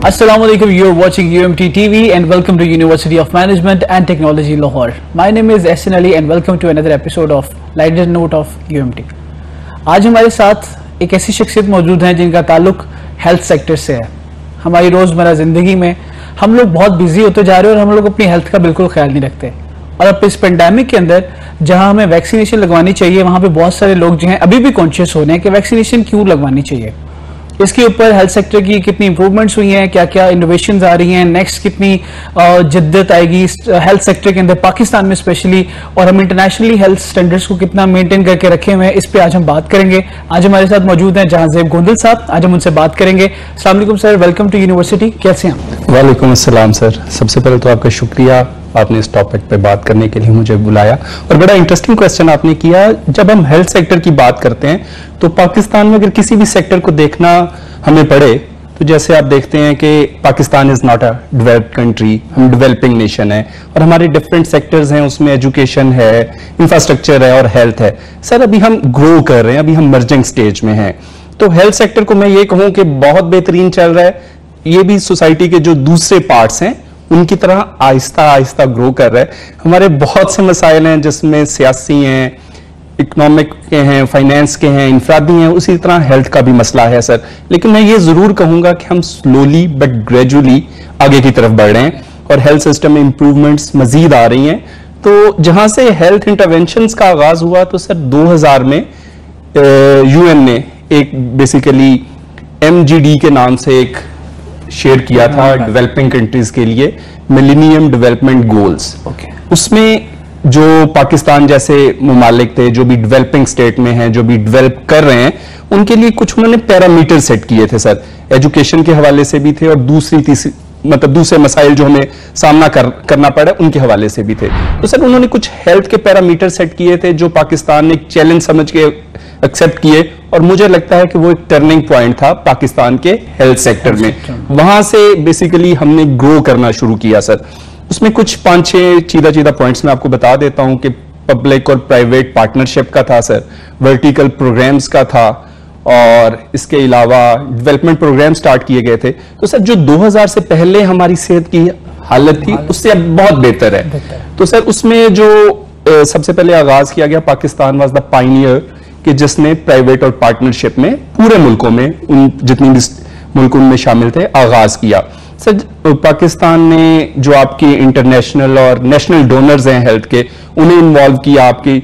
Assalamualaikum, you're watching UMT TV and welcome to University of Management and Technology Lahore. My name is SN Ali and welcome to another episode of Lighter Note of UMT. आज हमारे साथ एक ऐसी शख्सियत मौजूद हैं जिनका ताल्लुक हेल्थ सेक्टर से है। हमारी रोज़मर्रा ज़िंदगी में हम लोग बहुत बिजी होते जा रहे हैं और हम लोग अपनी हेल्थ का बिल्कुल ख्याल नहीं रखते। और अब इस पेंडेमिक के अंदर जहां हमें वैक्सीनेशन लगवानी चाहिए, वहां पे बहुत सारे लोग जो हैं अभी भी कॉन्शियस हो रहे हैं कि वैक्सीनेशन क्यों लगवानी चाहिए। इसके ऊपर हेल्थ सेक्टर की कितनी इंप्रूवमेंट्स हुई हैं, क्या क्या इनोवेशंस आ रही हैं, नेक्स्ट कितनी जिद्दत आएगी हेल्थ सेक्टर के अंदर पाकिस्तान में स्पेशली, और हम इंटरनेशनली हेल्थ स्टैंडर्ड्स को कितना मेंटेन करके रखे हुए हैं, इस पे आज हम बात करेंगे। आज हमारे साथ मौजूद हैं जहांजेब गोंदल साहब, आज हम उनसे बात करेंगे। अस्सलाम वालेकुम सर, वेलकम टू यूनिवर्सिटी, कैसे हैं? वालेकुम अस्सलाम सर, सबसे पहले तो आपका शुक्रिया, आपने इस टॉपिक पे बात करने के लिए मुझे बुलाया और बड़ा इंटरेस्टिंग क्वेश्चन आपने किया। जब हम हेल्थ सेक्टर की बात करते हैं तो पाकिस्तान में अगर किसी भी सेक्टर को देखना हमें पड़े तो जैसे आप देखते हैं कि Pakistan is not a developed country, हम डेवलपिंग नेशन है और हमारे डिफरेंट सेक्टर्स हैं, उसमें एजुकेशन है, इंफ्रास्ट्रक्चर है और हेल्थ है। सर अभी हम ग्रो कर रहे हैं, अभी हम मर्जिंग स्टेज में हैं, तो हेल्थ सेक्टर को मैं ये कहूं कि बहुत बेहतरीन चल रहा है। ये भी सोसाइटी के जो दूसरे पार्ट्स हैं उनकी तरह आहिस्ता आहिस्ता ग्रो कर रहा है। हमारे बहुत से मसाइल हैं जिसमें सियासी हैं, इकोनॉमिक के हैं, फाइनेंस के हैं, इंफरादी हैं, उसी तरह हेल्थ का भी मसला है सर। लेकिन मैं ये जरूर कहूंगा कि हम स्लोली बट ग्रेजुअली आगे की तरफ बढ़ रहे हैं और हेल्थ सिस्टम में इंप्रूवमेंट्स मजीद आ रही हैं। तो जहां से हेल्थ इंटरवेंशंस का आगाज हुआ तो सर 2000 में यूएन ने एक बेसिकली MGD के नाम से एक शेयर किया था डेवलपिंग कंट्रीज के लिए, मिलेनियम डेवलपमेंट गोल्स। उसमें जो पाकिस्तान जैसे ममालिक थे, जो भी डेवलपिंग स्टेट में हैं, जो भी डेवलप कर रहे हैं, उनके लिए कुछ उन्होंने पैरामीटर सेट किए थे सर, एजुकेशन के हवाले से भी थे और दूसरे मसाइल जो हमें सामना करना पड़ा उनके हवाले से भी थे। तो सर उन्होंने कुछ हेल्थ के पैरामीटर सेट किए थे जो पाकिस्तान ने एक चैलेंज समझ के एक्सेप्ट किए और मुझे लगता है कि वो एक टर्निंग पॉइंट था पाकिस्तान के हेल्थ सेक्टर में। वहां से बेसिकली हमने ग्रो करना शुरू किया सर। उसमें कुछ 5-6 चीदा पॉइंट्स मैं आपको बता देता हूं कि पब्लिक और प्राइवेट पार्टनरशिप का था सर, वर्टिकल प्रोग्राम्स का था और इसके अलावा डेवलपमेंट प्रोग्राम स्टार्ट किए गए थे। तो सर जो 2000 से पहले हमारी सेहत की हालत थी उससे अब बहुत बेहतर है। तो सर उसमें जो सबसे पहले आगाज किया गया, पाकिस्तान वाज द पायनियर कि जिसने प्राइवेट और पार्टनरशिप में पूरे मुल्कों में जितनी भी मुल्क उनमें शामिल थे आगाज किया। सर पाकिस्तान ने जो आपकी इंटरनेशनल और नेशनल डोनर्स हैं हेल्थ के, उन्हें इन्वॉल्व किया, आपकी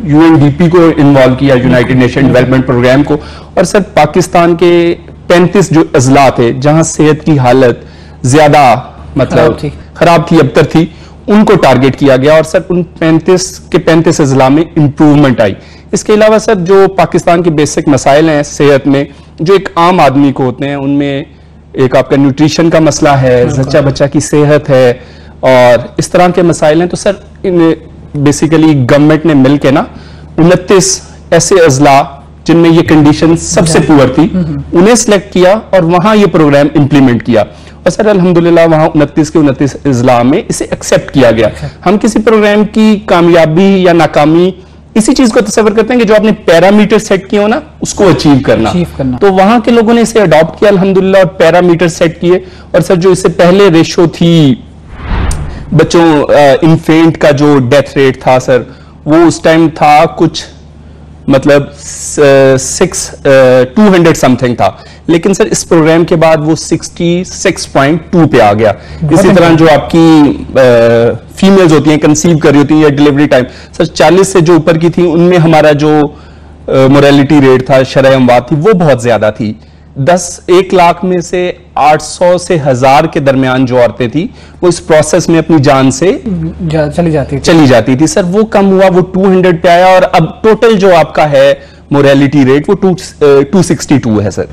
UNDP को इन्वॉल्व किया, यूनाइटेड नेशन डेवलपमेंट प्रोग्राम को। और सर पाकिस्तान के 35 जो अजला थे जहां सेहत की हालत ज्यादा खराब थी, अबतर थी, उनको टारगेट किया गया और सर उन 35 अजला में इंप्रूवमेंट आई। इसके अलावा सर जो पाकिस्तान के बेसिक मसाइल हैं सेहत में, जो एक आम आदमी को होते हैं, उनमें एक आपका न्यूट्रिशन का मसला है, जच्चा बच्चा की सेहत है और इस तरह के मसाइल हैं। तो सर बेसिकली गवर्नमेंट ने मिलकर ना 29 ऐसे अजला जिनमें ये कंडीशन सबसे पुअर थी उन्हें सिलेक्ट किया और वहां ये प्रोग्राम इंप्लीमेंट किया और सर अल्हम्दुलिल्लाह वहां 29 के 29 अजला में इसे एक्सेप्ट किया गया। हम किसी प्रोग्राम की कामयाबी या नाकामी इसी चीज को तस्वीर करते हैं कि जो आपने पैरामीटर सेट किए हो ना उसको अचीव करना। तो वहां के लोगों ने इसे अडॉप्ट किया अल्हम्दुलिल्लाह और पैरामीटर सेट किए। और सर जो इससे पहले रेशो थी बच्चों इन्फेंट का जो डेथ रेट था सर, वो उस टाइम था कुछ 200 समथिंग था, लेकिन सर इस प्रोग्राम के बाद वो 66.2 पे आ गया। इसी तरह जो आपकी फीमेल्स होती हैं, कंसीव कर रही होती हैं या डिलीवरी टाइम सर 40 से जो ऊपर की थी उनमें हमारा जो मोरालिटी रेट था, शरह अमवात थी, वो बहुत ज्यादा थी। 1 लाख में से 800 से 1000 के दरमियान जो औरतें थी वो इस प्रोसेस में अपनी जान से चली जाती थी सर। वो कम हुआ, वो 200 पे आया और अब टोटल जो आपका है मोरालिटी रेट वो 262 है सर।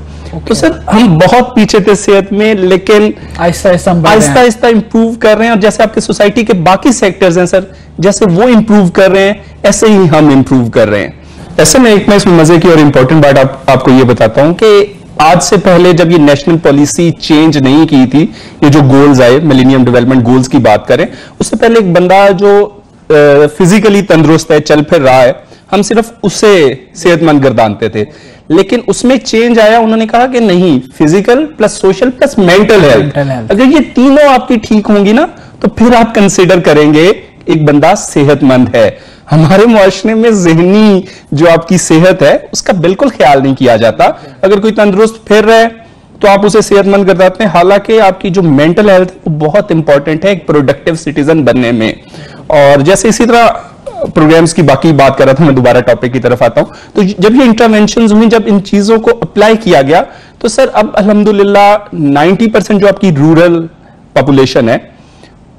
तो सर हम बहुत पीछे थे सेहत में, लेकिन आहिस्ता इंप्रूव कर रहे हैं और जैसे आपके सोसाइटी के बाकी सेक्टर्स हैं सर, जैसे वो इंप्रूव कर रहे हैं ऐसे ही हम इंप्रूव कर रहे हैं। ऐसे में एक मैं इसमें मजे की और इंपॉर्टेंट बात आपको ये बताता हूं कि आज से पहले जब ये नेशनल पॉलिसी चेंज नहीं की थी, ये जो गोल्स आए मिलेनियम डेवलपमेंट गोल्स की बात करें, उससे पहले एक बंदा जो फिजिकली तंदुरुस्त है, चल फिर रहा है, हम सिर्फ उसे सेहतमंद गर्दानते थे। लेकिन उसमें चेंज आया, उन्होंने कहा कि नहीं, physical plus social plus mental health, अगर ये तीनों आपकी ठीक होंगी ना तो फिर आप कंसिडर करेंगे एक बंदा सेहतमंद है। हमारे मुआशरे में ज़हनी जो आपकी सेहत है उसका बिल्कुल ख्याल नहीं किया जाता। अगर कोई तंदुरुस्त फिर रहा है तो आप उसे सेहतमंद कर देते हैं, हालांकि आपकी जो मेंटल हेल्थ वो बहुत इंपॉर्टेंट है एक प्रोडक्टिव सिटीजन बनने में। और जैसे इसी तरह प्रोग्राम्स की बाकी बात कर रहा था, मैं दोबारा टॉपिक की तरफ आता हूं, तो जब ये इंटरवेंशंस हुई, जब इन चीजों को अप्लाई किया गया तो सर अब अल्हम्दुलिल्लाह 90% जो आपकी रूरल पॉपुलेशन है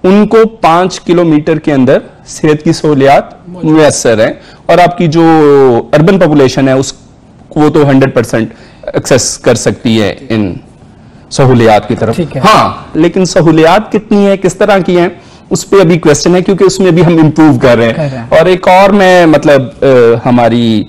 उनको 5 किलोमीटर के अंदर सेहत की सहूलियात मुयस्सर है, और आपकी जो अर्बन पॉपुलेशन है उस वो तो 100% एक्सेस कर सकती है इन सहूलियात की तरफ। हाँ, लेकिन सहूलियात कितनी है, किस तरह की हैं, उस पर अभी क्वेश्चन है, क्योंकि उसमें भी हम इंप्रूव कर रहे हैं। और एक और मैं मतलब हमारी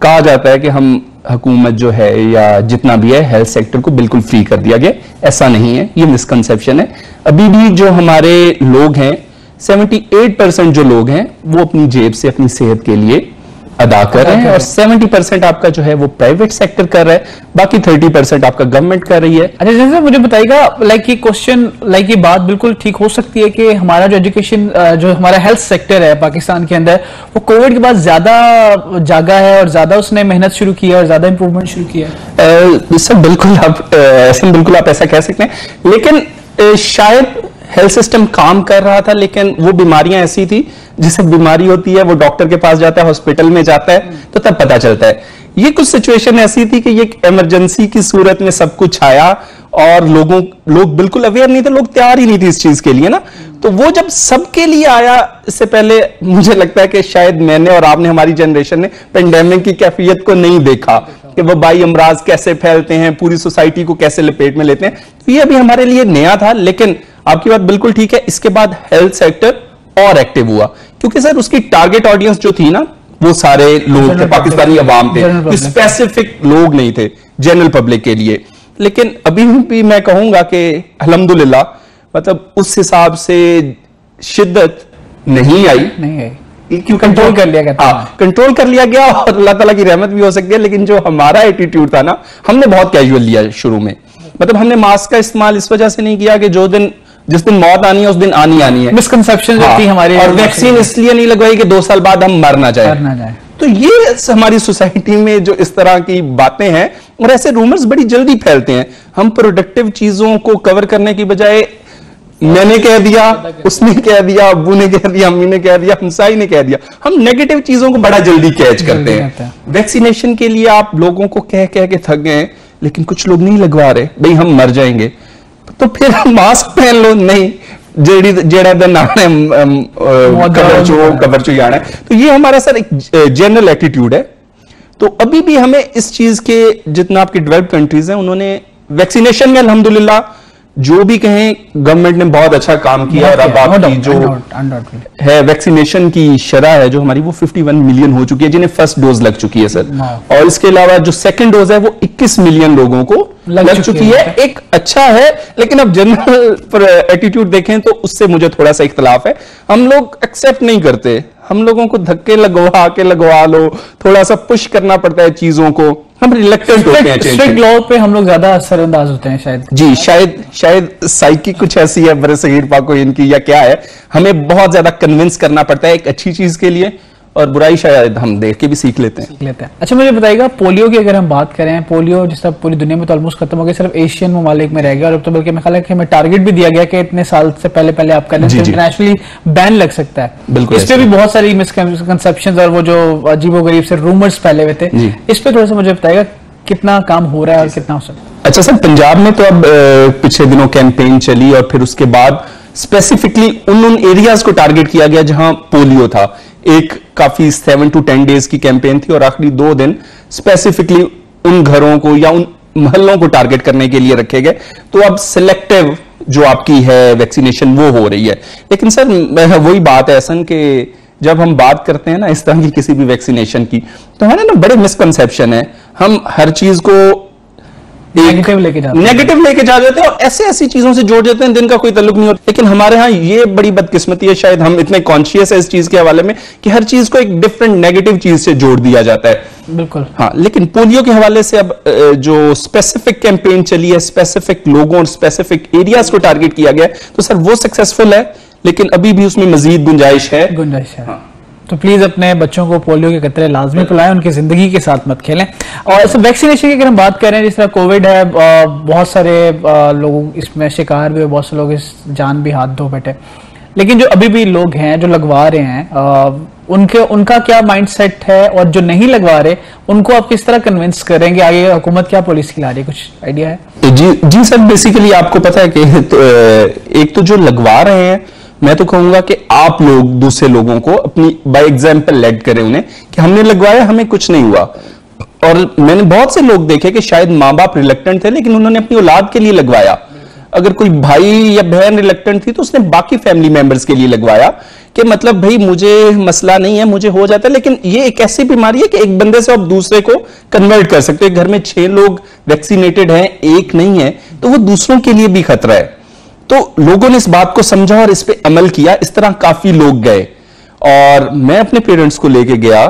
कहा जाता है कि हम हुकूमत जो है या जितना भी है हेल्थ सेक्टर को बिल्कुल फ्री कर दिया गया, ऐसा नहीं है, ये मिसकंसेप्शन है। अभी भी जो हमारे लोग हैं 78% जो लोग हैं वो अपनी जेब से अपनी सेहत के लिए अदा कर रहे हैं, और 70% आपका जो है वो प्राइवेट सेक्टर कर रहा है, बाकी 30% आपका गवर्नमेंट कर रही है। अच्छा, जैसे मुझे बताइएगा, लाइक ये क्वेश्चन, लाइक ये बात बिल्कुल ठीक हो सकती है कि हमारा जो एजुकेशन, जो हमारा हेल्थ सेक्टर है पाकिस्तान के अंदर, वो कोविड के बाद ज्यादा जागा है और ज्यादा उसने मेहनत शुरू की है और ज्यादा इंप्रूवमेंट शुरू किया है। सर बिल्कुल आप ऐसा कह सकते हैं, लेकिन शायद हेल्थ सिस्टम काम कर रहा था, लेकिन वो बीमारियां ऐसी थी, जिसे बीमारी होती है वो डॉक्टर के पास जाता है, हॉस्पिटल में जाता है तो तब पता चलता है। ये कुछ सिचुएशन ऐसी थी कि ये इमरजेंसी की सूरत में सब कुछ आया और लोग बिल्कुल अवेयर नहीं थे, लोग तैयार ही नहीं थे इस चीज के लिए ना। तो वो जब सबके लिए आया, इससे पहले मुझे लगता है कि शायद मैंने और आपने, हमारी जनरेशन ने पेंडेमिक की कैफियत को नहीं देखा कि वबाई अमराज कैसे फैलते हैं, पूरी सोसाइटी को कैसे लपेट में लेते हैं। तो ये अभी हमारे लिए नया था, लेकिन आपकी बात बिल्कुल ठीक है, इसके बाद हेल्थ सेक्टर और एक्टिव हुआ, क्योंकि सर उसकी टारगेट ऑडियंस जो थी ना वो सारे लोग थे, पाकिस्तानी अवाम थे, स्पेसिफिक लोग नहीं थे जनरल पब्लिक के लिए। लेकिन अभी भी मैं कहूंगा कि अल्हम्दुलिल्लाह मतलब उस हिसाब से शिद्दत नहीं आई, क्यों कंट्रोल कर लिया गया, कंट्रोल कर लिया गया, और अल्लाह ताला की रहमत भी हो सकती है। लेकिन जो हमारा एटीट्यूड था ना, हमने बहुत कैजुअल लिया शुरू में, मतलब हमने मास्क का इस्तेमाल इस वजह से नहीं किया कि जिस दिन मौत आनी है उस दिन आनी है, मिसकंसेप्शन थी हमारी, और वैक्सीन इसलिए नहीं लगवाई कि 2 साल बाद हम मर ना जाए। तो ये हमारी सोसाइटी में जो इस तरह की बातें हैं, और ऐसे रूमर्स बड़ी जल्दी फैलते हैं। हम प्रोडक्टिव चीजों को कवर करने की बजाय मैंने कह दिया, उसने कह दिया, अब्बू ने कह दिया, अम्मी ने कह दिया, हमसाई ने कह दिया, हम नेगेटिव चीजों को बड़ा जल्दी कैच करते हैं। वैक्सीनेशन के लिए आप लोगों को कह के थक गए, लेकिन कुछ लोग नहीं लगवा रहे, भाई हम मर जाएंगे, तो फिर मास्क पहन लो, नहीं जेड़ा दिन आना कवर चो आना है। तो ये हमारा सर एक जनरल एटीट्यूड है। तो अभी भी हमें इस चीज के, जितना आपकी डेवलप्ड कंट्रीज हैं उन्होंने वैक्सीनेशन में अल्हम्दुलिल्लाह जो भी कहें गवर्नमेंट ने बहुत अच्छा काम किया, और अब आपकी जो है वैक्सीनेशन की शरह है जो हमारी वो 51 मिलियन हो चुकी है जिन्हें फर्स्ट डोज लग चुकी है सर, और इसके अलावा जो सेकंड डोज है वो 21 मिलियन लोगों को लग चुकी है। एक अच्छा है, लेकिन अब जनरल एटीट्यूड देखें तो उससे मुझे थोड़ा सा इख्तलाफ है। हम लोग एक्सेप्ट नहीं करते, हम लोगों को धक्के लगवा लो, थोड़ा सा पुश करना पड़ता है चीजों को, हम रिलेक्टेंट होते हैं। स्ट्रिक्ट लॉ पे हम लोग ज्यादा असरअंदाज होते हैं शायद। जी, शायद साइकी कुछ ऐसी है बरसगीर पाको इनकी, या क्या है, हमें बहुत ज्यादा कन्विंस करना पड़ता है एक अच्छी चीज के लिए, और बुराई शायद हम देख के भी सीख लेते हैं। अच्छा, मुझे बताइएगा, पोलियो की अगर हम बात करें, पोलियो जिस तरह पूरी दुनिया में तो ऑलमोस्ट खत्म हो गया, सिर्फ एशियन ममालिक में रह गया, और अब तो बल्कि मेरे ख्याल है कि हमें टारगेट भी दिया गया कि इतने साल से पहले आप करें तो इंटरनेशनली बैन लग सकता है। इस पे भी बहुत सारी मिसकंसेप्शंस और वो जो अजीबोगरीब से रूमर्स फैले हुए थे, इस पे थोड़ा सा मुझे बताइएगा कितना काम हो रहा है और कितना हो सकता है। अच्छा सर, पंजाब में तो अब पिछले दिनों कैंपेन चली, और फिर उसके बाद स्पेसिफिकली उन एरियाज को टारगेट किया गया जहां पोलियो था। एक काफी 7 to 10 डेज की कैंपेन थी, और आखिरी 2 दिन स्पेसिफिकली उन घरों को या उन मोहल्लों को टारगेट करने के लिए रखे गए। तो अब सिलेक्टिव जो आपकी है वैक्सीनेशन वो हो रही है। लेकिन सर वही बात है ऐसा कि जब हम बात करते हैं ना इस तरह की किसी भी वैक्सीनेशन की, तो हमारे ना बड़े मिसकंसेप्शन है। हम हर चीज को नेगेटिव लेके जाते हैं और ऐसे ऐसी चीजों से जोड़ देते हैं जिनका कोई ताल्लुक नहीं होता। लेकिन हमारे यहाँ ये बड़ी बदकिस्मती है, शायद हम इतने कॉन्शियस है इस चीज के हवाले में कि हर चीज को एक डिफरेंट नेगेटिव चीज से जोड़ दिया जाता है। बिल्कुल हाँ, लेकिन पोलियो के हवाले से अब जो स्पेसिफिक कैंपेन चली है, स्पेसिफिक लोगों और स्पेसिफिक एरियाज को टारगेट किया गया है, तो सर वो सक्सेसफुल है, लेकिन अभी भी उसमें मजीद गुंजाइश है। हाँ। तो प्लीज अपने बच्चों को पोलियो के कतरे लाजमी पिलाएं, उनकी जिंदगी के साथ मत खेलें। और वैक्सीनेशन की अगर हम बात करें, जिस तरह कोविड है, बहुत सारे लोग इसमें शिकार भी हुए, बहुत से लोग इस जान भी हाथ धो बैठे, लेकिन जो अभी भी लोग हैं जो लगवा रहे हैं, उनका क्या माइंडसेट है, और जो नहीं लगवा रहे उनको आप किस तरह कन्विंस करेंगे? आगे हुकूमत क्या पॉलिसी ला रही है, कुछ आइडिया है? जी सर, बेसिकली आपको पता है कि एक तो जो लगवा रहे हैं, मैं तो कहूंगा कि आप लोग दूसरे लोगों को अपनी बाय एग्जांपल लेड करें उन्हें कि हमने लगवाया, हमें कुछ नहीं हुआ। और मैंने बहुत से लोग देखे कि शायद माँ बाप रिलक्टेंट थे, लेकिन उन्होंने अपनी औलाद के लिए लगवाया। अगर कोई भाई या बहन रिलक्टेंट थी तो उसने बाकी फैमिली मेंबर्स के लिए लगवाया कि मतलब भाई मुझे मसला नहीं है, मुझे हो जाता है। लेकिन ये एक ऐसी बीमारी है कि एक बंदे से आप दूसरे को कन्वर्ट कर सकते हो। घर में 6 लोग वैक्सीनेटेड हैं, एक नहीं है, तो वो दूसरों के लिए भी खतरा है। तो लोगों ने इस बात को समझा और इस पे अमल किया। इस तरह काफी लोग गए, और मैं अपने पेरेंट्स को लेके गया,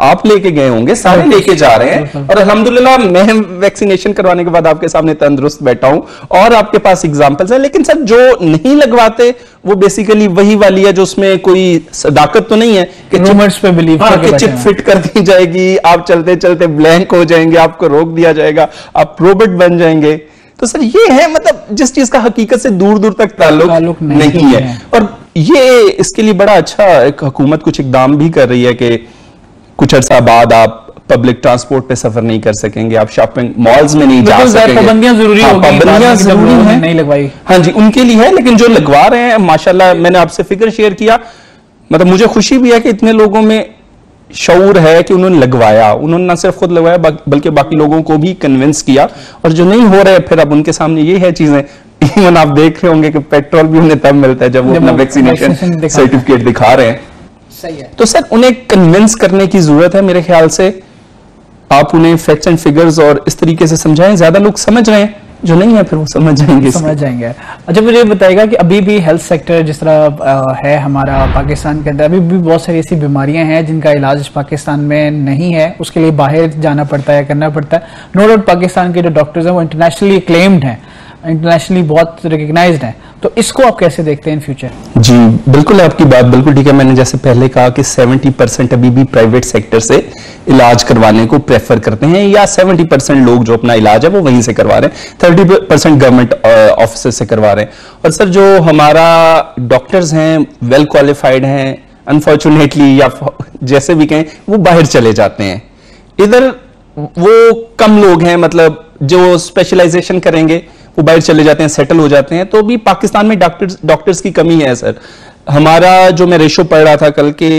आप लेके गए होंगे, सारे लेके जा रहे हैं, और अल्हम्दुलिल्लाह मैं वैक्सीनेशन करवाने के बाद आपके सामने तंदुरुस्त बैठा हूं और आपके पास एग्जांपल्स हैं। लेकिन सर जो नहीं लगवाते वो बेसिकली वही वाली है जो उसमें कोई सदाकत तो नहीं है कि रूमर्स पे बिलीव करके चिप फिट कर दी जाएगी, आप चलते चलते ब्लैंक हो जाएंगे, आपको रोक दिया जाएगा, आप रोबोट बन जाएंगे। तो सर ये है, मतलब जिस चीज का हकीकत से दूर दूर तक ताल्लुक नहीं है। और ये इसके लिए बड़ा अच्छा एक हुकूमत कुछ इकदाम भी कर रही है कि कुछ अर्सा बाद आप पब्लिक ट्रांसपोर्ट पे सफर नहीं कर सकेंगे, आप शॉपिंग मॉल्स में नहीं जा सकेंगे। पाबंदियां जरूरी होगी, पाबंदियां जरूरी हैं, नहीं लगवाई। हाँ जी, उनके लिए है। लेकिन जो लगवा रहे हैं माशाल्लाह, मैंने आपसे फिक्र शेयर किया, मतलब मुझे खुशी भी है कि इतने लोगों में शऊर है कि उन्होंने लगवाया। उन्होंने ना सिर्फ खुद लगवाया बल्कि बाकी लोगों को भी कन्विंस किया। और जो नहीं हो रहे फिर अब उनके सामने ये है चीजें, इवन आप देख रहे होंगे कि पेट्रोल भी उन्हें तब मिलता है जब वो अपना वैक्सीनेशन सर्टिफिकेट दिखा रहे हैं। सही है। तो सर उन्हें कन्विंस करने की जरूरत है मेरे ख्याल से। आप उन्हें फैक्ट्स एंड फिगर्स और इस तरीके से समझाएं, ज्यादा लोग समझ रहे हैं, जो नहीं है फिर वो समझ जाएंगे। अच्छा, मुझे बताएगा कि अभी भी हेल्थ सेक्टर जिस तरह है हमारा पाकिस्तान के अंदर, अभी भी बहुत सारी ऐसी बीमारियां हैं जिनका इलाज पाकिस्तान में नहीं है, उसके लिए बाहर जाना पड़ता है, करना पड़ता है। नो डाउट पाकिस्तान के जो डॉक्टर्स हैं वो इंटरनेशनली एक्लेम्ड हैं, इंटरनेशनली बहुत रिकग्नाइज्ड हैं। तो इसको आप कैसे देखते हैं इन फ्यूचर? जी बिल्कुल, आपकी बात बिल्कुल ठीक है। मैंने जैसे पहले कहा कि 70% अभी भी प्राइवेट सेक्टर से इलाज करवाने को प्रेफर करते हैं, या 70% लोग जो अपना इलाज है वो वहीं से करवा रहे हैं, 30% गवर्नमेंट ऑफिस से करवा रहे हैं। और सर जो हमारा डॉक्टर्स हैं वेल क्वालिफाइड हैं, अनफॉर्चुनेटली या जैसे भी कहें वो बाहर चले जाते हैं। इधर वो कम लोग हैं, मतलब जो स्पेशलाइजेशन करेंगे वो बाहर चले जाते हैं, सेटल हो जाते हैं। तो भी पाकिस्तान में डॉक्टर्स की कमी है सर। हमारा जो मैं रेशो पढ़ रहा था कल के,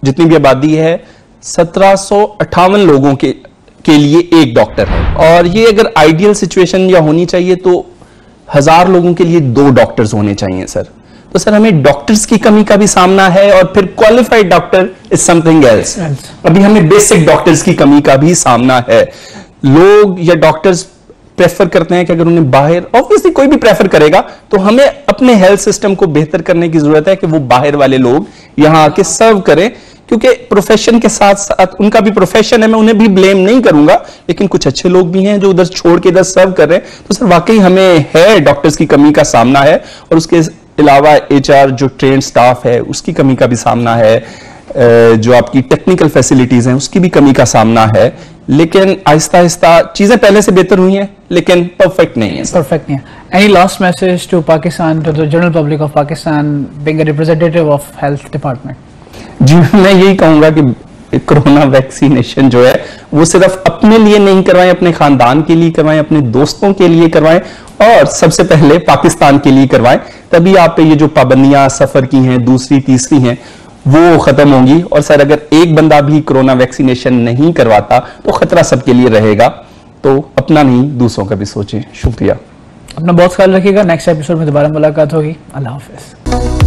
जितनी भी आबादी है 1758 लोगों के लिए एक डॉक्टर है, और ये अगर आइडियल सिचुएशन या होनी चाहिए तो 1000 लोगों के लिए 2 डॉक्टर्स होने चाहिए सर। तो सर हमें डॉक्टर्स की कमी का भी सामना है, और फिर qualified doctor is something else. अभी हमें बेसिक डॉक्टर्स की कमी का भी सामना है। लोग या डॉक्टर्स प्रेफर करते हैं कि अगर उन्हें बाहर, ऑब्वियसली कोई भी प्रेफर करेगा, तो हमें अपने हेल्थ सिस्टम को बेहतर करने की जरूरत है कि वो बाहर वाले लोग यहां आके सर्व करें, क्योंकि प्रोफेशन के साथ साथ उनका भी प्रोफेशन है, मैं उन्हें भी ब्लेम नहीं करूंगा, लेकिन कुछ अच्छे लोग भी हैं जो उधर छोड़ के इधर सर्व कर रहे हैं। तो सर वाकई हमें है डॉक्टर्स की कमी का सामना है, और उसके अलावा HR जो ट्रेन स्टाफ है उसकी कमी का भी सामना है, जो आपकी टेक्निकल फैसिलिटीज हैं उसकी भी कमी का सामना है। लेकिन आहिस्ता आहिस्ता चीजें पहले से बेहतर हुई हैं, लेकिन परफेक्ट नहीं है। परफेक्ट नहीं है। Any last message to Pakistan, to the general public of Pakistan, being a representative of health department? जी मैं यही कहूंगा कि कोरोना वैक्सीनेशन जो है वो सिर्फ अपने लिए नहीं करवाएं, अपने खानदान के लिए करवाएं, अपने दोस्तों के लिए करवाएं, और सबसे पहले पाकिस्तान के लिए करवाएं। तभी आप पे ये जो पाबंदियां सफर की हैं, दूसरी तीसरी हैं, वो खत्म होंगी। और सर अगर एक बंदा भी कोरोना वैक्सीनेशन नहीं करवाता तो खतरा सबके लिए रहेगा। तो अपना नहीं दूसरों का भी सोचें। शुक्रिया। अपना बहुत ख्याल रखिएगा। नेक्स्ट एपिसोड में दोबारा मुलाकात होगी। अल्लाह हाफिज।